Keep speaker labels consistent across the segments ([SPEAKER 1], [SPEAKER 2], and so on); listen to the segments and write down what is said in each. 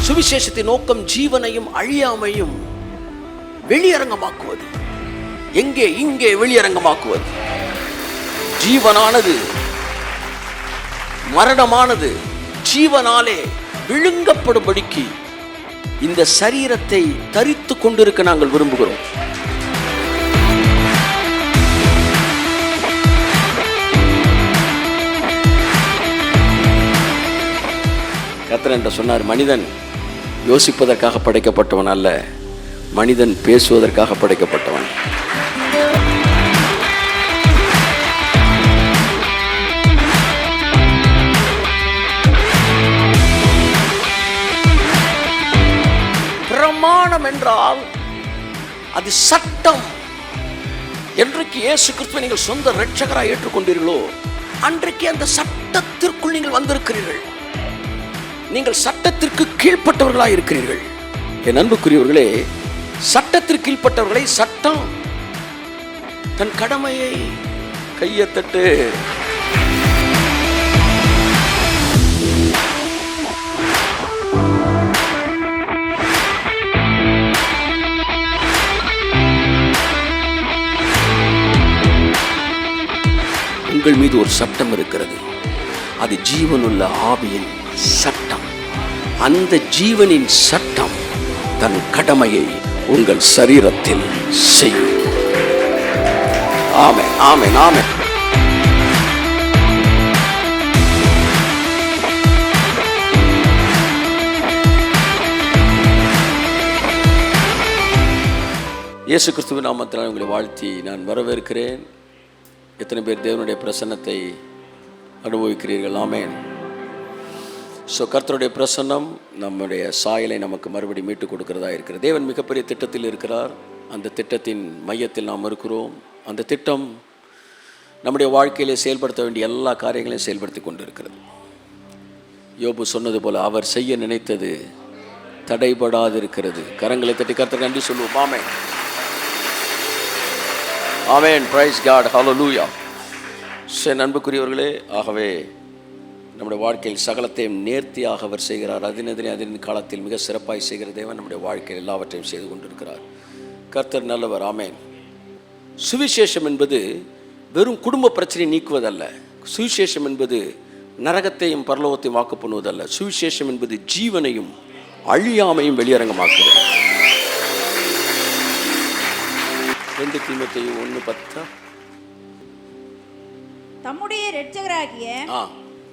[SPEAKER 1] சுவிசேஷத்தின் நோக்கம் ஜீவனையும் அழியாமையும் வெளியரங்கமாக்குவது. எங்கே? இங்கே வெளியரங்கமாக்குவது. ஜீவனானது மரணமானது ஜீவனாலே விழுங்கப்படும்படிக்கு இந்த சரீரத்தை தரித்து கொண்டிருக்க நாங்கள் விரும்புகிறோம். கர்த்தர் என்று சொன்னார், மனிதன் யோசிப்பதற்காக படைக்கப்பட்டவன் அல்ல, மனிதன் பேசுவதற்காக படைக்கப்பட்டவன். பிரமாணம் என்றால் அது சட்டம். என்றைக்கு இயேசு கிறிஸ்துவை நீங்கள் சொந்த இரட்சகராக ஏற்றுக்கொண்டீர்களோ அன்றைக்கு அந்த சட்டத்திற்குள் நீங்கள் வந்திருக்கிறீர்கள். நீங்கள் சட்டத்திற்கு கீழ்ப்பட்டவர்களாக இருக்கிறீர்கள். என் அன்புக்குரியவர்களே, சட்டத்திற்கு கீழ்ப்பட்டவர்களை சட்டம் தன் கடமையை கையத்தட்டு. உங்கள் மீது ஒரு சட்டம் இருக்கிறது. அது ஜீவனுள்ள ஆவியின் சட்டம். அந்த ஜீவனின் சட்டம் தன் கடமையை உங்கள் சரீரத்தில் செய்யும். ஆமென், ஆமென், ஆமென். இயேசு கிறிஸ்துவின் நாமத்தில் உங்களை வாழ்த்தி நான் வரவேற்கிறேன். எத்தனை பேர் தேவனுடைய பிரசன்னத்தை அனுபவிக்கிறீர்கள்? ஆமென். கர்த்தருடைய பிரசன்னம் நம்முடைய சாயலை நமக்கு மறுபடி மீட்டுக் கொடுக்கிறதா இருக்கிறது. தேவன் மிகப்பெரிய திட்டத்தில் இருக்கிறார். அந்த திட்டத்தின் மையத்தில் நாம் இருக்கிறோம். அந்த திட்டம் நம்முடைய வாழ்க்கையிலே செயல்படுத்த வேண்டிய எல்லா காரியங்களையும் செயல்படுத்தி கொண்டு இருக்கிறது. யோபு சொன்னது போல, அவர் செய்ய நினைத்தது தடைபடாது இருக்கிறது. கரங்களை தட்டி கர்த்தருக்கு நன்றி சொல்லுவோம். ஆமென், ஆமென். பிரைஸ் காட், ஹல்லேலூயா. அன்புக்குரியவர்களே, ஆகவே நம்முடைய வாழ்க்கையில் சகலத்தையும் நேர்த்தியாக அவர் செய்கிறார். அதன் காலத்தில் மிக சிறப்பாய் செய்கிற தேவன் நம்முடைய வாழ்க்கையில் எல்லாவற்றையும் செய்து கொண்டிருக்கிறார். கர்த்தர் நல்லவர். ஆமென். சுவிசேஷம் என்பது வெறும் குடும்ப பிரச்சனையை நீக்குவதல்ல. சுவிசேஷம் என்பது நரகத்தையும் பரலோகத்தையும் வாக்கு பண்ணுவதல்ல. சுவிசேஷம் என்பது ஜீவனையும் அழியாமையும் வெளியரங்கமாக்குவது. 2 தீமோத்தேயு 1:10
[SPEAKER 2] தம்முடைய இரட்சகராகிய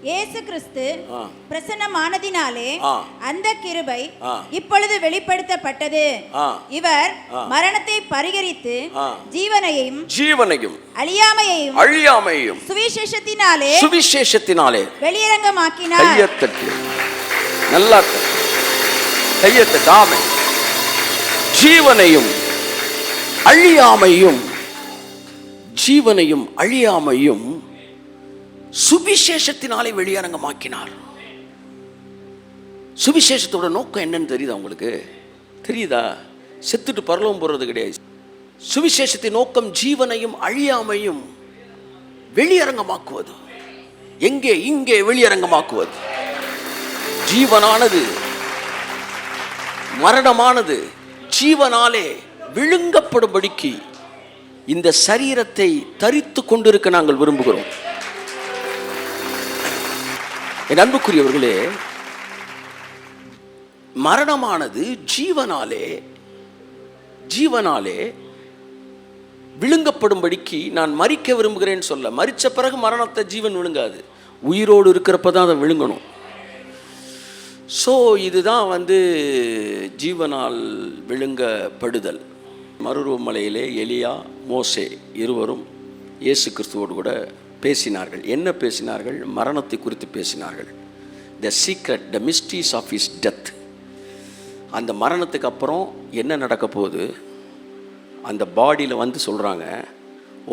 [SPEAKER 2] இயேசு கிறிஸ்து பிரசன்னமானதினாலே அந்த கிருபை இப்பொழுது வெளிப்படுத்தப்பட்டது. இவர் மரணத்தை பரிகரித்து ஜீவனையும் அழியாமையையும் சுவிசேஷத்தினாலே வெளியரங்கமாக்கினார்.
[SPEAKER 1] நல்லா கையத்தட்டு. ஆமென். ஜீவனையும் அழியாமையும் சுவிசேஷத்தினாலே வெளியரங்கமாக்கினார். சுவிசேஷத்தோட நோக்கம் என்னன்னு தெரியுதா உங்களுக்கு? தெரியுதா? செத்துட்டு பரலோகம் போறது கிடையாது. சுவிசேஷத்தின் நோக்கம் ஜீவனையும் அழியாமையும் வெளியரங்கமாக்குவது. எங்கே? இங்கே வெளியரங்கமாக்குவது. ஜீவனானது மரணமானது ஜீவனாலே விழுங்கப்படும்படிக்கு இந்த சரீரத்தை தரித்து கொண்டிருக்க நாங்கள் விரும்புகிறோம். என் அன்புக்குரியவர்களே, மரணமானது ஜீவனாலே விழுங்கப்படும்படிக்கு நான் மரிக்க விரும்புகிறேன்னு சொல்ல. மரித்த பிறகு மரணத்தை ஜீவன் விழுங்காது. உயிரோடு இருக்கிறப்ப தான் அதை விழுங்கணும். இதுதான் ஜீவனால் விழுங்கப்படுதல். மறுரூபமலையிலே எலியா, மோசே இருவரும் இயேசு கிறிஸ்துவோடு கூட பேசினார்கள். என்ன பேசினார்கள்? மரணத்தை குறித்து பேசினார்கள். The secret, the mysteries of his death. அந்த மரணத்துக்கு அப்புறம் என்ன நடக்க போகுது? அந்த பாடியில் சொல்கிறாங்க,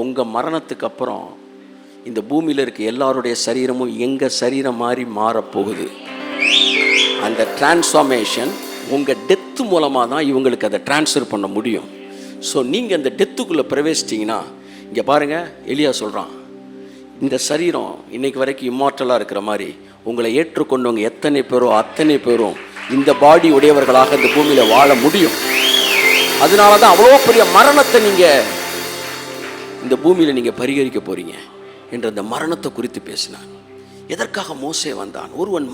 [SPEAKER 1] உங்கள் மரணத்துக்கு அப்புறம் இந்த பூமியில் இருக்க எல்லாருடைய சரீரமும் எங்கள் சரீரம் மாதிரி மாறப்போகுது. அந்த டிரான்ஸ்ஃபார்மேஷன் உங்கள் டெத்து மூலமாக தான் இவங்களுக்கு அதை டிரான்ஸ்ஃபர் பண்ண முடியும். நீங்கள் அந்த டெத்துக்குள்ளே பிரவேசிட்டிங்கன்னா, இங்கே பாருங்கள், எலியா சொல்கிறான், இந்த சரீரம் இன்னைக்கு வரைக்கும் இம்மார்டலாக இருக்கிற மாதிரி உங்களை ஏற்றுக்கொண்டவங்க எத்தனை பேரோ அத்தனை பேரும் இந்த பாடி உடையவர்களாக இந்த பூமியில வாழ முடியும். அதனால தான் அவ்வளோ பெரிய மரணத்தை நீங்க இந்த பூமியில நீங்க பரிகரிக்க போறீங்க என்ற அந்த மரணத்தை குறித்து பேசினான். எதற்காக மோசே வந்தான்? ஒருவன்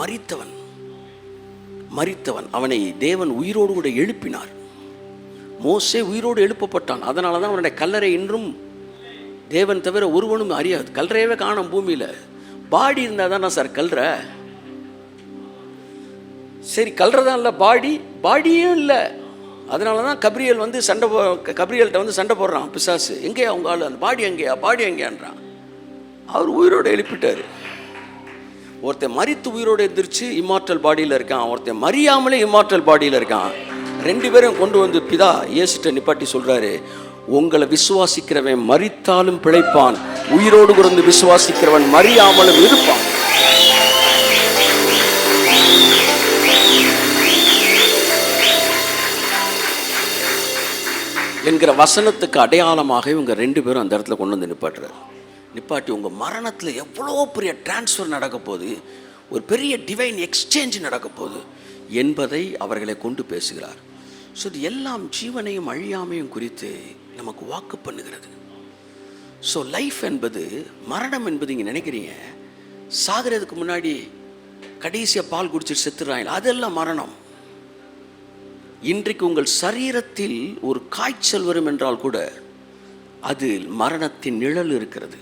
[SPEAKER 1] மரித்தவன் அவனை தேவன் உயிரோடு கூட எழுப்பினார். மோசே உயிரோடு எழுப்பப்பட்டான். அதனால தான் அவனுடைய கல்லறை இன்றும் தேவன் தவிர ஒருவனும் அறியாது. கல்லறையவே காணும் பூமியில. பாடி இருந்தால் தானே சார் கல்ற? சரி, கல்றதான் இல்லை, பாடியும் இல்லை. அதனால தான் கப்ரியல் வந்து கப்ரியல்கிட்ட வந்து சண்டை போடுறான் பிசாசு. எங்கேயா உங்க ஆள்? அந்த பாடி எங்கேயான்றான். அவர் உயிரோடு எழுப்பிட்டார். ஒருத்தன் மரித்து உயிரோடு எந்திரிச்சு இம்மார்டல் பாடியில் இருக்கான், ஒருத்தன் மறியாமலே இம்மார்டல் பாடியில் இருக்கான். ரெண்டு பேரும் கொண்டு வந்து பிதா இயேசுட்ட நிப்பாட்டி சொல்றாரு, உங்களை விசுவாசிக்கிறவன் மரித்தாலும் பிழைப்பான், உயிரோடு குறைந்து விசுவாசிக்கிறவன் மறியாமலும் இருப்பான். என்கிற வசனத்துக்கு அடையாளமாக இவங்க ரெண்டு பேரும் அந்த இடத்துல கொண்டு வந்து நிப்பாட்டி உங்க மரணத்தில் எவ்வளோ பெரிய டிரான்ஸ்ஃபர் நடக்க போகுது, ஒரு பெரிய டிவைன் எக்ஸ்சேஞ்ச் நடக்க போகுது என்பதை அவர்களை கொண்டு பேசுகிறார். ஸோ இது எல்லாம் ஜீவனையும் அழியாமையும் குறித்து நமக்கு வாக்கு பண்ணுகிறது. ஸோ லைஃப் என்பது, மரணம் என்பது இங்கே நினைக்கிறீங்க சாகிறதுக்கு முன்னாடி கடைசியாக பால் குடிச்சிட்டு செத்துறாங்க, அதெல்லாம் மரணம். இன்றைக்கு உங்கள் சரீரத்தில் ஒரு காய்ச்சல் வரும் என்றால் கூட அது மரணத்தின் நிழல் இருக்கிறது.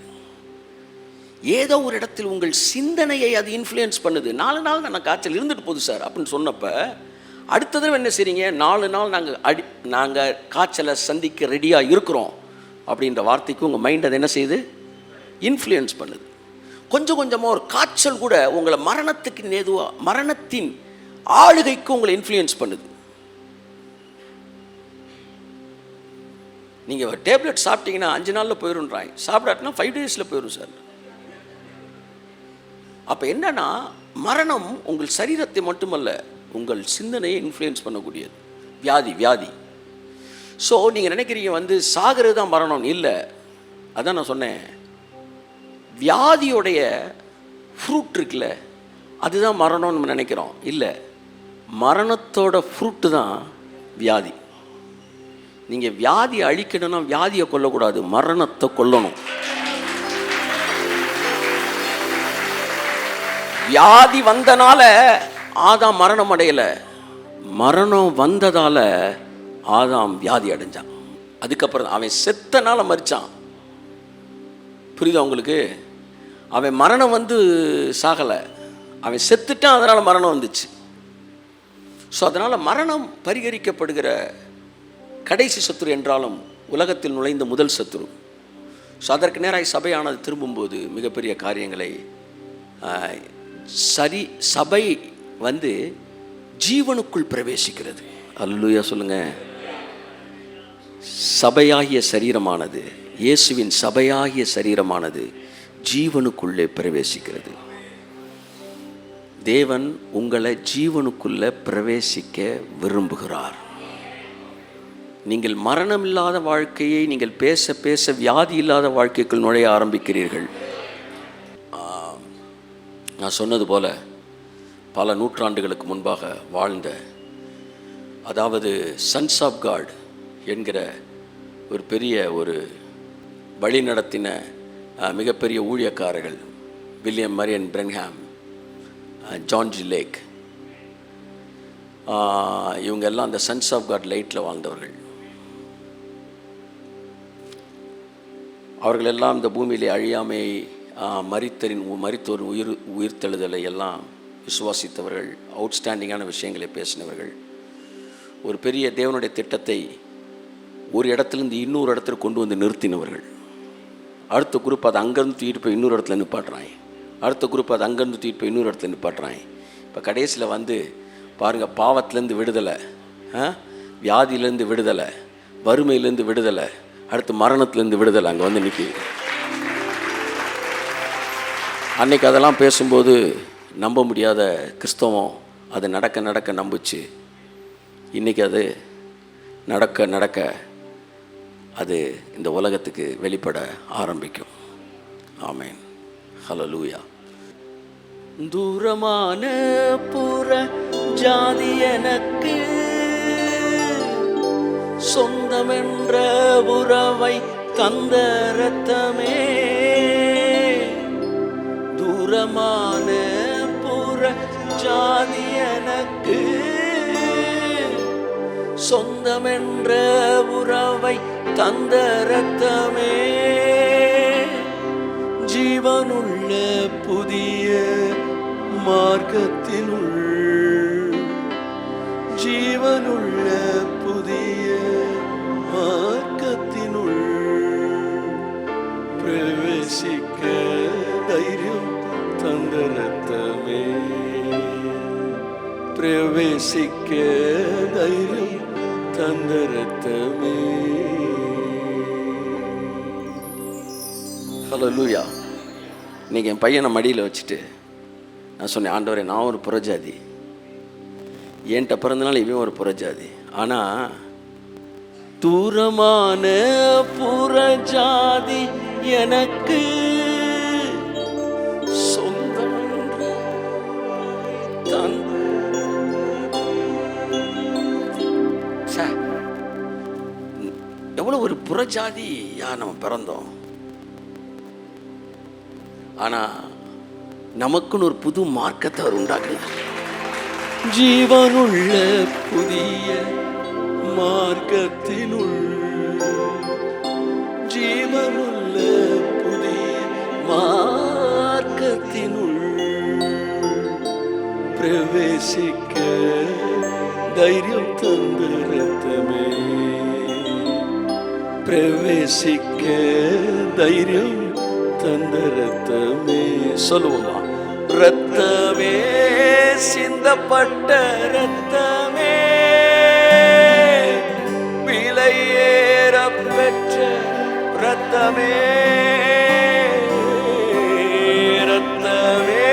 [SPEAKER 1] ஏதோ ஒரு இடத்தில் உங்கள் சிந்தனையை அது இன்ஃப்ளூயன்ஸ் பண்ணுது. 4 நாள் நான் காய்ச்சல் இருந்துட்டு போகுது சார் அப்படின்னு சொன்னப்போ அடுத்த தடவை என்ன செய்றீங்க? 4 நாள் நாங்கள் காய்ச்சலை சந்திக்க ரெடியாக இருக்கிறோம் அப்படின்ற வார்த்தைக்கு உங்கள் மைண்ட் அதை என்ன செய்யுது? இன்ஃப்ளூயன்ஸ் பண்ணுது. கொஞ்சம் கொஞ்சமாக ஒரு காய்ச்சல் கூட உங்களை மரணத்தின் ஆளுகைக்கு உங்களை இன்ஃப்ளூயன்ஸ் பண்ணுது. நீங்கள் டேப்லெட் சாப்பிட்டீங்கன்னா 5 நாளில் போயிடும்ன்றாங்க, சாப்பிடாட்டினா 5 டேஸில் போயிடும் சார். அப்போ என்னன்னா, மரணம் உங்கள் சரீரத்தை மட்டுமல்ல, உங்கள் சிந்தனையை இன்ஃப்ளூயன்ஸ் பண்ணக்கூடியது. வியாதி. ஸோ நீங்கள் நினைக்கிறீங்க வந்து சாகிறது தான் மரணம். இல்லை, அதான் நான் சொன்னேன், வியாதியோடைய ஃப்ரூட் இருக்குல்ல, அதுதான் மரணம்னு நம்ம நினைக்கிறோம். இல்லை, மரணத்தோட ஃப்ரூட்டு தான் வியாதி. நீங்கள் வியாதியை அழிக்கணும்னா வியாதியை கொல்லக்கூடாது, மரணத்தை கொல்லணும். வியாதி வந்தனால ஆதாம் மரணம் அடையலை, மரணம் வந்ததால ஆதாம் வியாதி அடைஞ்சான். அதுக்கப்புறம் அவன் செத்தனால மரிச்சான். புரியுதா உங்களுக்கு? அவன் மரணம் வந்து சாகலை, அவன் செத்துட்டான், அதனால மரணம் வந்துச்சு. ஸோ அதனால மரணம் பரிகரிக்கப்படுகிற கடைசி சத்துரு என்றாலும் உலகத்தில் நுழைந்த முதல் சத்துரு. ஸோ அதற்கு நேராக சபையானது திரும்பும்போது மிகப்பெரிய காரியங்களை சபை வந்து ஜீவனுக்குள் பிரவேசிக்கிறது. அல்லேலூயா சொல்லுங்க. சபையாகிய சரீரமானது, இயேசுவின் சபையாகிய சரீரமானது ஜீவனுக்குள்ளே பிரவேசிக்கிறது. தேவன் உங்களை ஜீவனுக்குள்ளே பிரவேசிக்க விரும்புகிறார். நீங்கள் மரணம் இல்லாத வாழ்க்கையை நீங்கள் பேச பேச வியாதி இல்லாத வாழ்க்கைக்குள் நுழைய ஆரம்பிக்கிறீர்கள். நான் சொன்னது போல பல நூற்றாண்டுகளுக்கு முன்பாக வாழ்ந்த, அதாவது சன்ஸ் ஆஃப் காட் என்கிற ஒரு பெரிய ஒரு வழி நடத்தின மிகப்பெரிய ஊழியக்காரர்கள், William Marrion Branham, John G Lake, இவங்க எல்லாம் அந்த சன்ஸ் ஆஃப் காட் லைட்டில் வாழ்ந்தவர்கள். அவர்களெல்லாம் இந்த பூமியிலே அழியாமை, மரித்தோர் உயிர்த்தெழுதலை எல்லாம் விசுவாசித்தவர்கள், அவுட்ஸ்டாண்டிங்கான விஷயங்களை பேசினவர்கள். ஒரு பெரிய தேவனுடைய திட்டத்தை ஒரு இடத்துலேருந்து இன்னொரு இடத்துக்கு கொண்டு வந்து நிறுத்தினவர்கள். அடுத்த குரூப் அதை அங்கேருந்து தூக்கிட்டு போய் இன்னொரு இடத்துல நிப்பாட்டுறாங்க, அடுத்த குரூப் அதை அங்கேருந்து தூக்கிட்டு போய் இன்னொரு இடத்துல நிப்பாட்டுறாங்க. இப்போ கடைசியில் வந்து பாருங்கள், பாவத்திலேருந்து விடுதலை, வியாதியிலேருந்து விடுதலை, வறுமையிலேருந்து விடுதலை, அடுத்து மரணத்திலேருந்து விடுதலை அங்கே வந்து நிற்கி. அன்னைக்கு அதெல்லாம் பேசும்போது நம்ப முடியாத கிறிஸ்தவம் அது நடக்க நடக்க நம்புச்சு. இன்றைக்கி அது நடக்க நடக்க அது இந்த உலகத்துக்கு வெளிப்பட ஆரம்பிக்கும். ஆமேன். ஹல்லேலூயா. தூரமான புற ஜாதி எனக்கு சொந்தமென்ற உறவை தந்த இரத்தமே, தூரமான புற ஜாதி எனக்கு சொந்தமென்ற உறவை தந்த இரத்தமே, ஜீவனுள்ள புதிய மார்க்கத்தினுள், ஜீவனுள்ள புதிய மார்க்கத்தினுள் பிரவேசிக்க தைரியம் தந்த இரத்தமே, பிரவேசிக்க தைரியம் தந்த இரத்தமே. ஹல்லேலூயா. இன்னைக்கு என் பையனை மடியில் வச்சுட்டு நான் சொன்னேன், ஆண்டவரே நான் ஒரு புறஜாதி, என்கிட்ட பிறந்தனால இவன் ஒரு புறஜாதி, ஆனால் தூரமான புறஜாதி எனக்கு சொந்தம் எவ்வளோ ஒரு புறஜாதியா நம்ம பிறந்தோம். ஆனால் நமக்குன்னு ஒரு புது மார்க்கத்தை அவர் உண்டாக்குனார். ஜீவனுள்ள புதிய மார்க்கத்தினுள், ஜீவனுள்ள புதிய மார்க்கத்தினுள் பிரவேசிக்க தைரியம் தந்த இரத்தமே, பிரவேசிக்க தைரியம் தந்த இரத்தமே. சொல்லுவோமா? இரத்தமே, சிந்தப்பட்ட இரத்தமே, விலையேற பெற்ற இரத்தமே, இரத்தமே,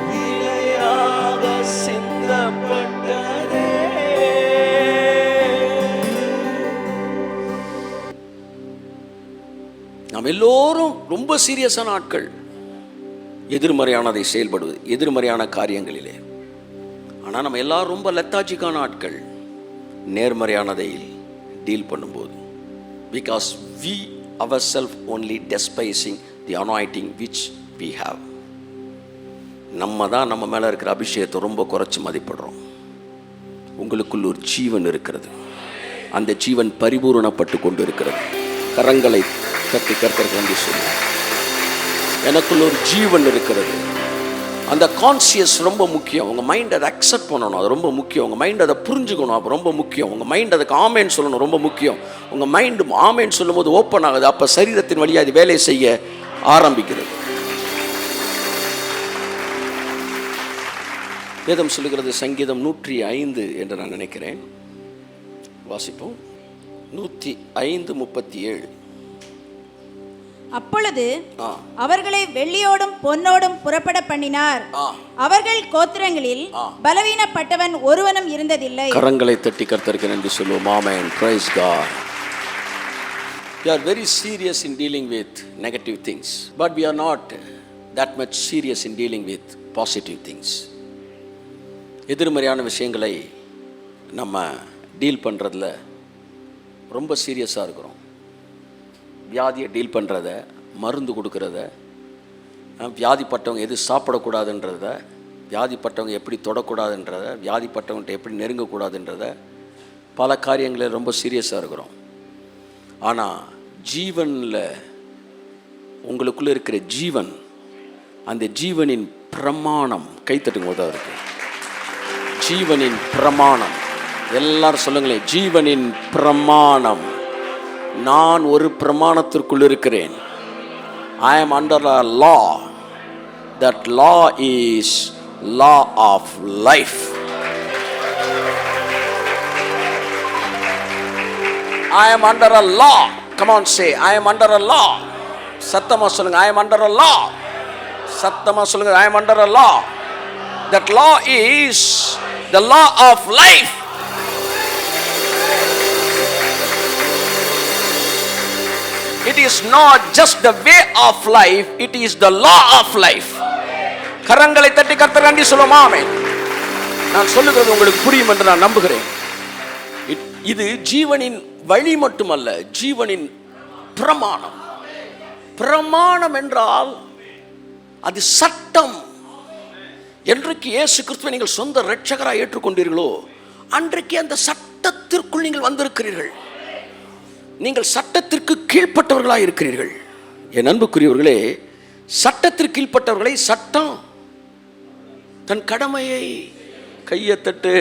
[SPEAKER 1] விலையாக சிந்தப்பட்டதே. நாம் எல்லோரும் ரொம்ப சீரியஸான ஆட்கள், எதிர்மறையானதை செயல்படுவது, எதிர்மறையான காரியங்களிலே. ஆனால் நம்ம எல்லாரும் ரொம்ப லெத்தாஜிக்கான ஆட்கள் நேர்மறையானதை டீல் பண்ணும்போது. Because we ourselves only despising the anointing which we have. நம்ம தான் நம்ம மேலே இருக்கிற அபிஷேகத்தை ரொம்ப குறைச்சி மதிப்பிடுறோம். உங்களுக்குள் ஒரு ஜீவன் இருக்கிறது, அந்த ஜீவன் பரிபூரணப்பட்டு கொண்டு இருக்கிறது. கரங்களை தட்டி கர்த்தருக்கு நன்றி சொல்லுங்க. எனக்குள்ள ஒரு ஜீவன் இருக்கிறது. அந்த கான்சியஸ் ரொம்ப முக்கியம். உங்கள் மைண்ட் அதை அக்செப்ட் பண்ணணும், அது ரொம்ப முக்கியம். உங்கள் மைண்ட் அதை புரிஞ்சுக்கணும், அப்போ ரொம்ப முக்கியம். உங்கள் மைண்ட் அதுக்கு ஆமேன்னு சொல்லணும், ரொம்ப முக்கியம். உங்கள் மைண்டு ஆமேன்னு சொல்லும் போது ஓப்பன் ஆகுது, அப்போ சரீரத்தின் வழியாக அது வேலை செய்ய ஆரம்பிக்கிறது. வேதம் சொல்லுகிறது, சங்கீதம் 105 என்று நான் நினைக்கிறேன், வாசிப்போம். 105:37.
[SPEAKER 2] அப்பொழுது அவர்களை வெள்ளியோடும் பொன்னோடும் புறப்பட பண்ணினார். அவர்கள் கோத்திரங்களில் பலவீனப்பட்டவன் ஒருவனும் இருந்ததில்லை. கரங்களை தட்டி கர்த்தருக்கு நன்றி சொல்லுவோம். ஆமென். Praise God. We are very serious in dealing with negative things, but we are not that much serious in dealing with positive things. எதிர்மறையான விஷயங்களை நம்ம டீல் பண்ணுறதுல ரொம்ப சீரியஸாக இருக்கிறோம். வியாதியை டீல் பண்ணுறத, மருந்து கொடுக்கறத, வியாதிப்பட்டவங்க எது சாப்பிடக்கூடாதுன்றத, வியாதிப்பட்டவங்க எப்படி தொடக்கூடாதுன்றத, வியாதிப்பட்டவங்கள்ட்ட எப்படி நெருங்கக்கூடாதுன்றத, பல காரியங்களில் ரொம்ப சீரியஸாக இருக்கிறோம். ஆனால் ஜீவனில் உங்களுக்குள்ளே இருக்கிற ஜீவன், அந்த ஜீவனின் பிரமாணம், கைத்தட்டுங்க போது இருக்கு. ஜீவனின் பிரமாணம், எல்லாரும் சொல்லுங்களேன், ஜீவனின் பிரமாணம். நான் ஒரு பிரமாணத்திற்குள் இருக்கிறேன். I am under a law. That law is law of life. I am under a law. Come on, say, I am under a law. சத்தமா சொல்லுங்க, I am under a law. சத்தமா சொல்லுங்க, I am under a law. That law is the law of life.
[SPEAKER 1] It is not just the way of life, it is the law of life. கரங்களை தட்டி கர்த்தர் நன்றி சொல்லுவோம். ஆமென். நான் சொல்லுகிறது உங்களுக்கு புரியும் என்று நான் நம்புகிறேன். இது ஜீவனின் வழி மட்டுமல்ல, ஜீவனின் பிரமாணம். பிரமாணம் என்றால் அது சட்டம். என்றைக்கு இயேசு கிறிஸ்துவை நீங்கள் சொந்த இரட்சகராக ஏற்றுக்கொண்டீர்களோ அன்றைக்கு அந்த சட்டத்திற்குள் நீங்கள் வந்திருக்கிறீர்கள். நீங்கள் சட்டத்திற்கு கீழ்ப்பட்டவர்களாக இருக்கிறீர்கள். என் அன்புக்குரியவர்களே, சட்டத்திற்கு கீழ்ப்பட்டவர்களை சட்டம் தன் கடமையை கையத்தட்டு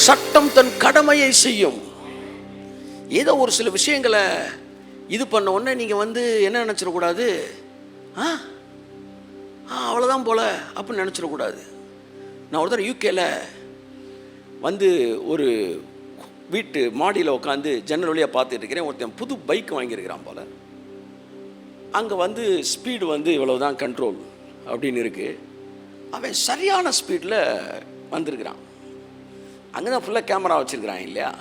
[SPEAKER 1] சட்டம் தன் கடமையை செய்யும். ஏதோ ஒரு சில விஷயங்களை இது பண்ண உடனே நீங்கள் என்ன நினச்சிடக்கூடாது, அவ்வளோதான் போல அப்படின்னு நினச்சிடக்கூடாது. நான் ஒரு தடவை யூகேல ஒரு வீட்டு மாடியில் உட்காந்து ஜன்னல் வழியாக பார்த்துட்டு இருக்கிறேன். ஒருத்தன் புது பைக் வாங்கியிருக்கிறான் போல். அங்கே ஸ்பீடு இவ்வளோ தான் கண்ட்ரோல் அப்படின்னு இருக்குது. அவன் சரியான ஸ்பீடில் வந்திருக்கிறான். அங்கே தான் ஃபுல்லாக கேமரா வச்சுருக்கிறான் இல்லையா.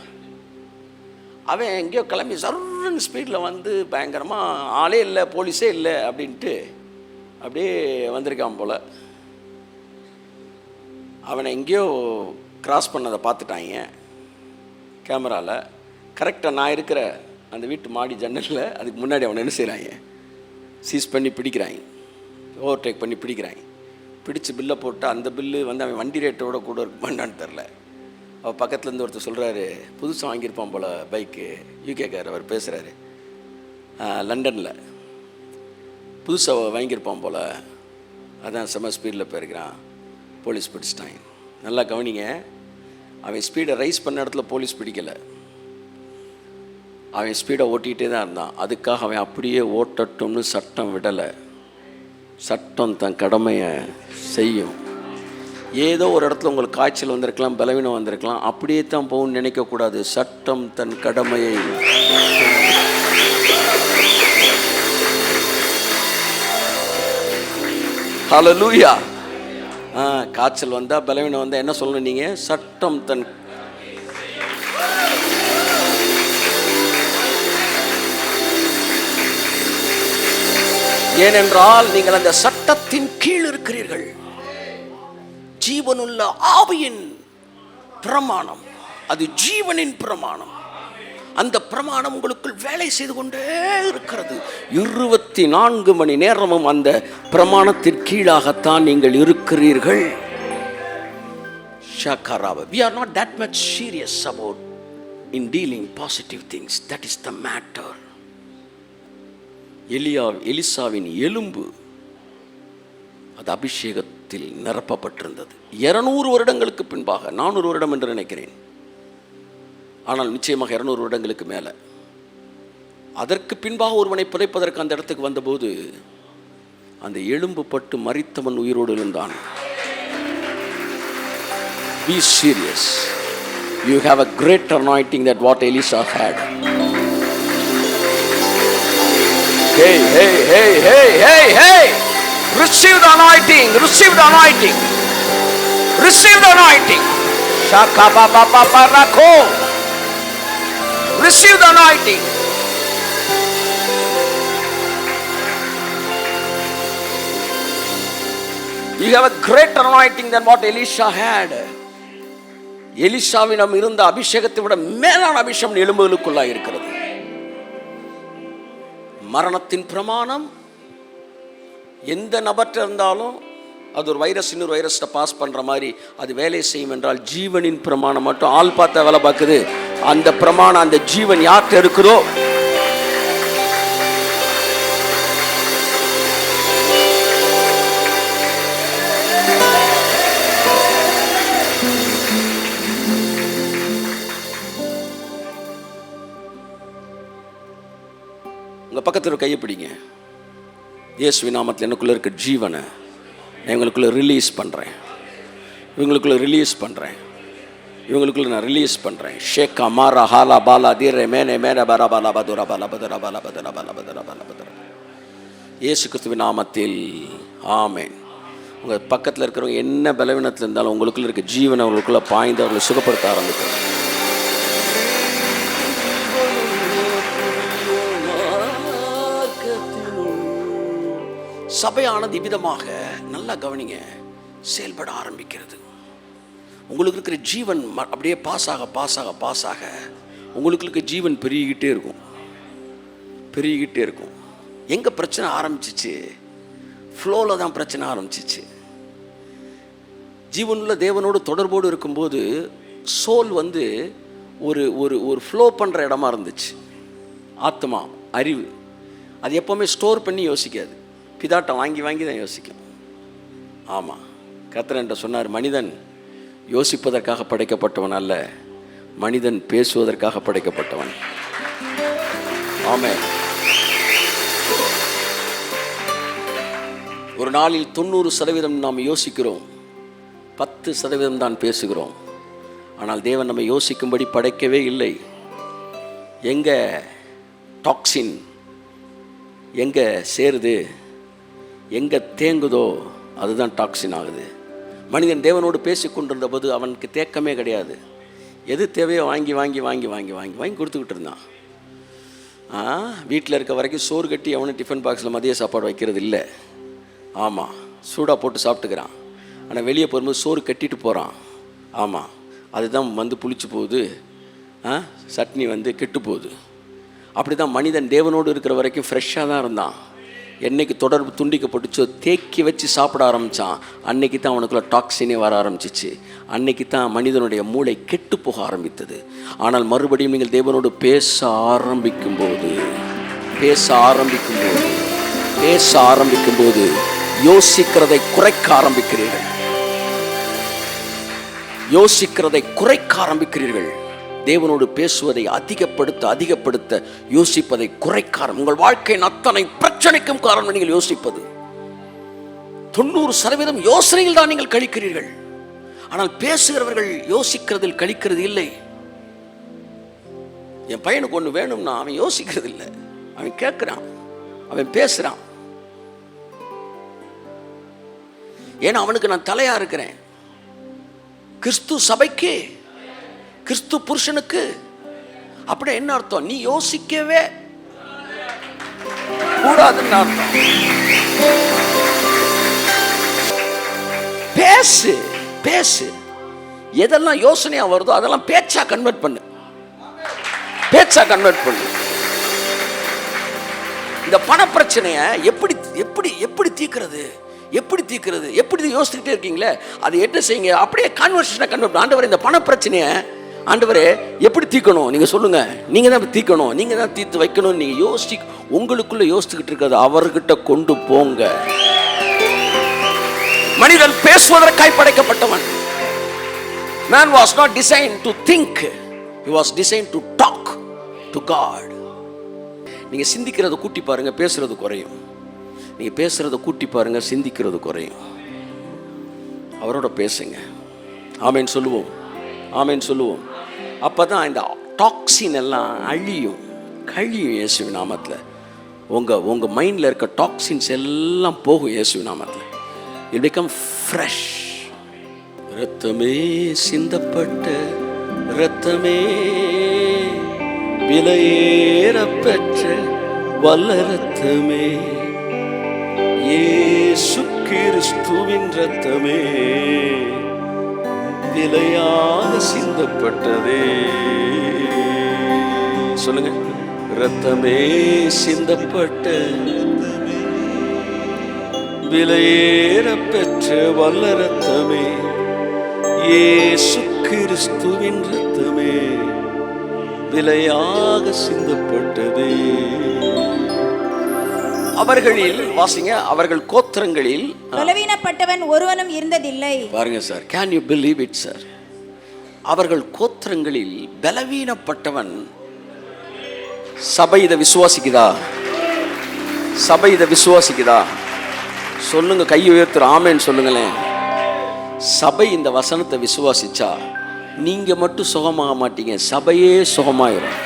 [SPEAKER 1] அவன் எங்கேயோ கிளம்பி சர்ன்னு ஸ்பீடில் பயங்கரமாக ஆளே இல்லை, போலீஸே இல்லை அப்படின்ட்டு அப்படியே வந்திருக்கான் போல். அவனை எங்கேயோ கிராஸ் பண்ணதை பார்த்துட்டாங்க கேமராவில். கரெக்டாக நான் இருக்கிற அந்த வீட்டு மாடி ஜன்னலில் அதுக்கு முன்னாடி அவனை என்ன செய்கிறாங்க, சீஸ் பண்ணி பிடிக்கிறாங்க, ஓவர்டேக் பண்ணி பிடிக்கிறாங்க. பிடிச்சி பில்லை போட்டு அந்த பில்லு அவன் வண்டி ரேட்டோட கூட இருக்குமான்னு தெரில. அவள் பக்கத்துலேருந்து ஒருத்தர் சொல்கிறாரு, புதுசாக வாங்கியிருப்பான் போல் பைக்கு, யூகேக்கார். அவர் பேசுகிறாரு, லண்டனில் புதுசாக வாங்கியிருப்பான் போல், அதான் செம்ம ஸ்பீடில் போயிருக்கிறான், போலீஸ் பிடிச்சிட்டாங்க. நல்லா கவனிங்க, அவன் ஸ்பீடை ரைஸ் பண்ண இடத்துல போலீஸ் பிடிக்கலை, அவன் ஸ்பீடை ஓட்டிகிட்டே தான் இருந்தான். அதுக்காக அவன் அப்படியே ஓட்டட்டும்னு சட்டம் விடலை. சட்டம் தன் கடமையை செய்யும். ஏதோ ஒரு இடத்துல உங்களுக்கு காய்ச்சல் வந்திருக்கலாம், பலவீனம் வந்திருக்கலாம், அப்படியே தான் போகணும்னு நினைக்கக்கூடாது. சட்டம் தன் கடமையை. ஹல்லேலூயா. காய்ச்சல் வந்தால் பலவீனம் வந்தால் என்ன சொல்லணும் நீங்கள்? சட்டம் தன். ஏனென்றால் நீங்கள் அந்த சட்டத்தின் கீழ் இருக்கிறீர்கள். ஜீவனுள்ள ஆவியின் பிரமாணம், அது ஜீவனின் பிரமாணம். அந்த பிரமாணம் உங்களுக்குள் வேலை செய்து கொண்டே இருக்கிறது. 24 மணி நேரமும் அந்த பிரமாணத்தின் கீழாகத்தான் நீங்கள் இருக்கிறீர்கள். We are not that much serious about in dealing positive things. That is the matter. எலிசாவின் எலும்பு அது அபிஷேகத்தில் நிரப்பப்பட்டிருந்தது. 200 வருடங்களுக்கு பின்பாக, 400 வருடம் என்று நினைக்கிறேன், ஆனால் நிச்சயமாக 200 வருடங்களுக்கு மேலே, அதற்கு பின்பாக ஒருவனை புதைப்பதற்கு அந்த இடத்துக்கு வந்தபோது அந்த எலும்பு பட்டு மரித்தவன் உயிரோடு இருந்தான். Be serious. You have a great anointing that what Elisha had. Hey, hey, hey, hey, hey, hey! Receive the anointing, receive the anointing, receive the anointing. Shaka ba ba ba ba rako. Receive the anointing. You have a greater anointing than what Elisha had. எலிசாவிடம் இருந்த அபிஷேகத்தை விட மேலான அபிஷேகம் எலும்புகளுக்குள்ளாக இருக்கிறது. மரணத்தின் பிரமாணம் எந்த நபர்கிட்ட இருந்தாலும் அது ஒரு வைரஸ் இன்னொரு வைரஸை பாஸ் பண்ணுற மாதிரி அது வேலை செய்யும் என்றால், ஜீவனின் பிரமாணம் மட்டும் ஆள் பார்த்தா வேலை பார்க்குது. அந்த பிரமாணம், அந்த ஜீவன் யார்கிட்ட இருக்குதோ உங்கள் பக்கத்தில் கையை பிடிங்க. இயேசுவின் நாமத்தில் எனக்குள்ளே இருக்க ஜீவனை நான் இவங்களுக்குள்ளே ரிலீஸ் பண்ணுறேன், இவங்களுக்குள்ளே ரிலீஸ் பண்ணுறேன், இவங்களுக்குள்ளே நான் ரிலீஸ் பண்ணுறேன். ஷேக்கா மாரா ஹாலா பாலா தீரே மேனே மேன பரா பாலா பதுரா பாலா பதுரா பாலா பதுரா பாலா பதுரா பாலா பதுரா. இயேசு கிறிஸ்துவின் நாமத்தில் ஆமென். உங்கள் பக்கத்தில் இருக்கிறவங்க என்ன பலவீனத்தில் இருந்தாலும் உங்களுக்குள்ளே இருக்க ஜீவனை அவங்களுக்குள்ளே பாய்ந்து அவர்களை சுகப்படுத்த ஆரம்பிக்கும். சபையானது இவ்விதமாக நல்லா கவனிங்க செயல்பட ஆரம்பிக்கிறது. உங்களுக்கு இருக்கிற ஜீவன் அப்படியே பாஸ் ஆக உங்களுக்கு இருக்க ஜீவன் பெருகிக்கிட்டே இருக்கும். எங்கே பிரச்சனை ஆரம்பிச்சிச்சு? ஃப்ளோவில் தான் பிரச்சனை ஆரம்பிச்சிச்சு. ஜீவனுள்ள தேவனோடு தொடர்போடு இருக்கும்போது சோல் வந்து ஒரு ஒரு ஒரு ஃப்ளோ பண்ணுற இடமா இருந்துச்சு. ஆத்மா, அறிவு அது எப்போவுமே ஸ்டோர் பண்ணி யோசிக்காது, பிதாட்டம் வாங்கி தான் யோசிக்கும். ஆமாம், கர்த்தர் என்கிட்ட சொன்னார், மனிதன் யோசிப்பதற்காக படைக்கப்பட்டவன் அல்ல, மனிதன் பேசுவதற்காக படைக்கப்பட்டவன். ஆமென். ஒரு நாளில் 90% நாம் யோசிக்கிறோம், 10% தான் பேசுகிறோம். ஆனால் தேவன் நம்மை யோசிக்கும்படி படைக்கவே இல்லை. எங்கே டாக்ஸின் எங்கே சேருது, எங்கே தேங்குதோ அதுதான் டாக்ஸின் ஆகுது. மனிதன் தேவனோடு பேசி கொண்டிருந்த போது அவனுக்கு தேக்கமே கிடையாது. எது தேவையோ வாங்கி கொடுத்துக்கிட்டு இருந்தான். வீட்டில் இருக்க வரைக்கும் சோறு கட்டி அவனு டிஃபன் பாக்ஸில் மதிய சாப்பாடு வைக்கிறது இல்லை. ஆமாம், சூடாக போட்டு சாப்பிட்டுக்கிறான். ஆனால் வெளியே போகும்போது சோறு கட்டிட்டு போகிறான். ஆமாம், அதுதான் வந்து புளிச்சு போகுது, சட்னி வந்து கெட்டு போகுது. அப்படி தான் மனிதன் தேவனோடு இருக்கிற வரைக்கும் ஃப்ரெஷ்ஷாக தான் இருந்தான். என்னைக்கு தொடர்பு துண்டிக்கப்பட்டுச்சோ தேக்கி வச்சு சாப்பிட ஆரம்பித்தான், அன்னைக்கு தான் அவனுக்குள்ள டாக்ஸினே வர ஆரம்பிச்சிச்சு. அன்னைக்கு தான் மனிதனுடைய மூளை கெட்டு போக ஆரம்பித்தது. ஆனால் மறுபடியும் நீங்கள் தேவனோடு பேச ஆரம்பிக்கும் போது யோசிக்கிறதை குறைக்க ஆரம்பிக்கிறீர்கள். தேவனோடு பேசுவதை அதிகப்படுத்த யோசிப்பதை குறைக்க. உங்கள் வாழ்க்கையின் அத்தனை பிரச்சனைக்கும் காரணம் நீங்கள் யோசிப்பது. 90% யோசனையில் தான் நீங்கள் கழிக்கிறீர்கள். ஆனால் பேசுகிறவர்கள் யோசிக்கிறதில் கழிக்கிறது இல்லை. என் பையனுக்கு ஒன்று வேணும்னா அவன் யோசிக்கிறது இல்லை, அவன் கேட்கிறான், அவன் பேசுறான். ஏன்னா அவனுக்கு நான் தலையா இருக்கிறேன். கிறிஸ்து சபைக்கு, கிறிஸ்து புருஷனுக்கு. அப்படி என்ன அர்த்தம்? நீ யோசிக்கவே கூடாதுன்னு அர்த்தம். பேசு. எதெல்லாம் யோசனையா வருதோ அதெல்லாம் பேச்சா கன்வெர்ட் பண்ணு. இந்த பண பிரச்சனைய எப்படி தீர்க்கிறது, எப்படி யோசிச்சுக்கிட்டே இருக்கீங்களே, அது என்ன செய்யுங்க, அப்படியே கான்வர்சேஷனை கன்வெர்ட். ஆண்டவரே, இந்த பண பிரச்சனையை ஆண்டவரே எப்படி தீர்க்கணும் நீங்க சொல்லுங்க. நீங்க தான் தீர்க்கணும், நீங்க தான் தீர்த்து வைக்கணும். நீங்க உங்களுக்குள்ள யோசிச்சுக்கிட்டு இருக்கிறது அவர்கிட்ட கொண்டு போங்க. மனிதன் பேசுவதற்காய் படைக்கப்பட்டவன். Man was not designed to think, he was designed to talk to God. நீங்க சிந்திக்கிறத கூட்டி பாருங்க, பேசுறது குறையும். நீங்க பேசுறத கூட்டி பாருங்க, சிந்திக்கிறது குறையும். அவரோட பேசுங்க. ஆமென் சொல்லுவோம். அப்பதான் இந்த டாக்ஸின் எல்லாம் கழியும் இயேசுவின் நாமத்தில். உங்க மைண்ட்ல இருக்க டாக்ஸின்ஸ் எல்லாம் போகும் இயேசுவின் நாமத்தில். It become fresh. இரத்தமே சிந்தப்பட்ட இரத்தமே, விலையேற பெற்ற வல்ல இரத்தமே, இயேசு கிறிஸ்துவின் இரத்தமே, விலையாக சிந்தப்பட்டதே. சொல்லுங்க, இரத்தமே சிந்தப்பட்ட விலையேற பெற்ற வல்ல இரத்தமே, இயேசு கிறிஸ்துவின் இரத்தமே, விலையாக சிந்தப்பட்டதே. அவர்களில் வாசிங்க, அவர்கள் கோத்திரங்களில்
[SPEAKER 2] பலவீனப்பட்டவன் ஒருவனும் இருந்ததில்லை.
[SPEAKER 1] பாருங்க sir, can you believe it sir? அவர்கள் கோத்திரங்களில் பலவீனப்பட்டவன். சபை இதை விசுவாசிக்குதா? சொல்லுங்க, கை உயர்த்துற ஆமேன்னு சொல்லுங்களேன். சபை இந்த வசனத்தை விசுவாசிச்சா நீங்க மட்டும் சுகமாக மாட்டீங்க, சபையே சுகமாயிரும்.